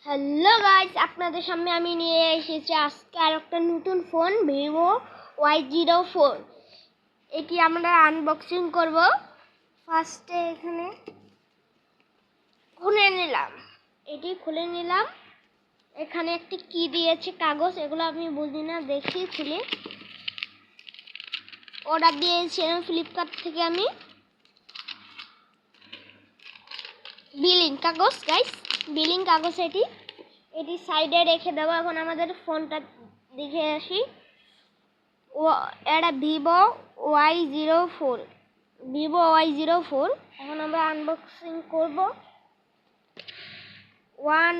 Hello guys, আপনাদের সামনে আমি নিয়ে এসেছি আজকে আর একটা নতুন ফোন Vivo Y04। এটি আমরা আনবক্সিং করব। ফার্স্টে এখানে খুলে নিলাম। এখানে একটি কি দিয়েছে কাগজ, এগুলো আমি বুঝি না, দেখি খুলে। অর্ডার দিয়েছিলাম ফ্লিপকার্ট থেকে আমি। বিলিং কাগজ গাইস, বিলিং কাগজ এটি সাইডে রেখে দেবো। এখন আমাদের ফোনটা দেখে আসি। এটা Vivo Y04। এখন আমরা আনবক্সিং করব। 1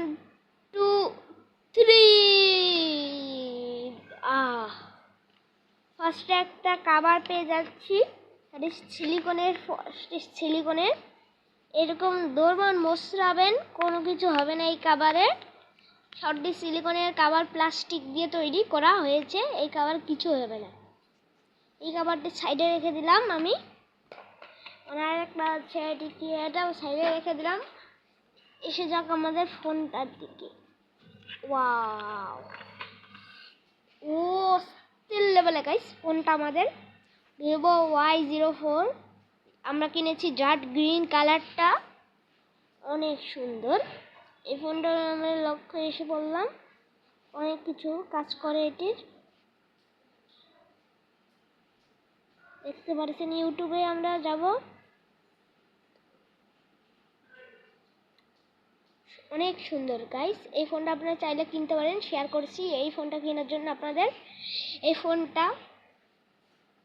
2 3। ফার্স্টে একটা কভার পেয়ে যাচ্ছি। এটা সিলিকনের এরকম দৌড়মান মোচড়াবেন, কোনো কিছু হবে না এই কভারে। শর্টটি সিলিকনের কভার, প্লাস্টিক দিয়ে তৈরি করা হয়েছে। এই কভার কিছু হবে না। এই কভারটি সাইডে রেখে দিলাম আমি। আর একটা আছে, এটাও সাইডে রেখে দিলাম। এসে যাক আমাদের ফোনটার দিকে। ওয়াও, ও স্টিল লেভেলে গাইস ফোনটা আমাদের Vivo Y04। আমরা কিনেছি জাট গ্রিন কালারটা, অনেক সুন্দর। এই ফোনটা আমরা লক্ষ্যে এসে পড়লাম। অনেক কিছু কাজ করে এটির, দেখতে পাচ্ছেন। ইউটিউবে আমরা যাব। অনেক সুন্দর গাইস। এই ফোনটা আপনারা চাইলে কিনতে পারেন, শেয়ার করছি। এই ফোনটা কেনার জন্য আপনাদের এই ফোনটা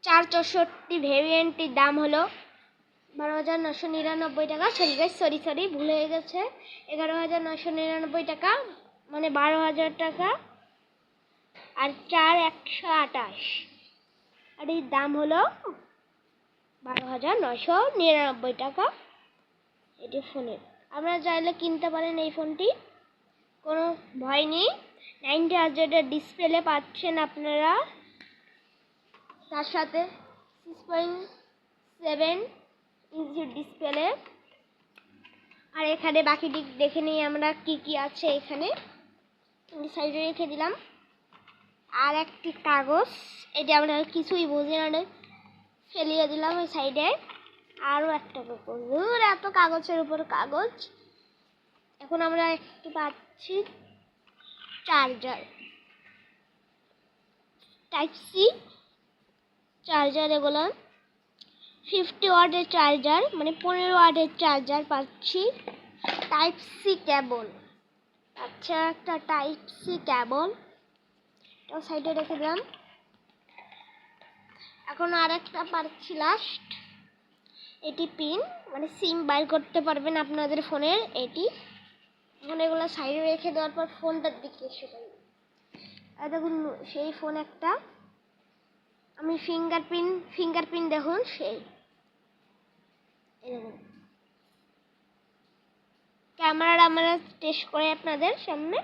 464 ভেরিয়েন্টটির দাম হলো 12,999 টাকা। সরি ভুল হয়ে গেছে। 11,999 টাকা, মানে 12,000 টাকা। আর 4 128, আর এর দাম হলো 12,999 টাকা এটি ফোনের। আপনারা চাইলে কিনতে পারেন এই ফোনটি, কোনো ভয় নেই। 90Hz ডিসপ্লে পাচ্ছেন আপনারা, তার সাথে 6.7 ইঞ্চির ডিসপ্লে। আর এখানে বাকি দিক দেখে নিই আমরা কি আছে। এখানে সাইডে রেখে দিলাম। আর একটি কাগজ, এটা আমরা কিছুই বুঝি না, ফেলিয়ে দিলাম ওই সাইডে। আরও একটা কাগজ, এত কাগজের উপর কাগজ। এখন আমরা একটু পাচ্ছি চার্জার, টাইপ সি চার্জার। এগুলো 50 ওয়াটের চার্জার, মানে 15 ওয়াটের চার্জার পাচ্ছি। টাইপ সি কেবল, আচ্ছা একটা টাইপ সি কেবল, এটাও সাইডে রেখে দিলাম। এখন আর একটা পাচ্ছি লাস্ট, এটি পিন, মানে সিম বাইর করতে পারবেন আপনাদের ফোনের এটি। এখন এগুলো সাইডে রেখে দেওয়ার পর ফোনটার দিকে এসে পাই। আর দেখুন সেই ফোন একটা, আমি ফিঙ্গারপ্রিন্ট দেখুন সেই। ক্যামেরাটা আমরা টেস্ট করে আপনাদের সামনে।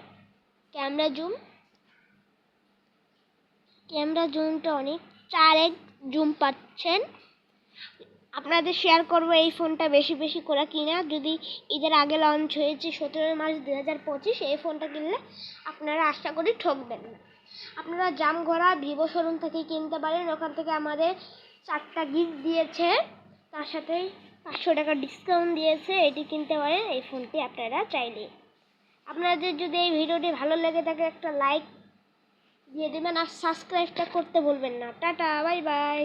ক্যামেরা জুমটা অনেক, 4x জুম পাচ্ছেন। আপনাদের শেয়ার করব এই ফোনটা বেশি করে কিনা। যদি ঈদের আগে লঞ্চ হয়েছে 17 মার্চ 2025, এই ফোনটা কিনলে আপনারা আশা করি ঠকবেন না। আপনারা জামঘোড়া ভিভো শোরুম থেকে কিনতে পারেন। ওখান থেকে আমাদের 4টা গিফট দিয়েছে, তার সাথে 500 টাকা ডিসকাউন্ট দিয়েছে। এটি কিনতে পারেন এই ফোনটি আপনারা চাইলে। আপনাদের যদি এই ভিডিওটি ভালো লেগে থাকে একটা লাইক দিয়ে দেবেন, আর সাবস্ক্রাইবটা করতে ভুলবেন না। Tata, bye bye.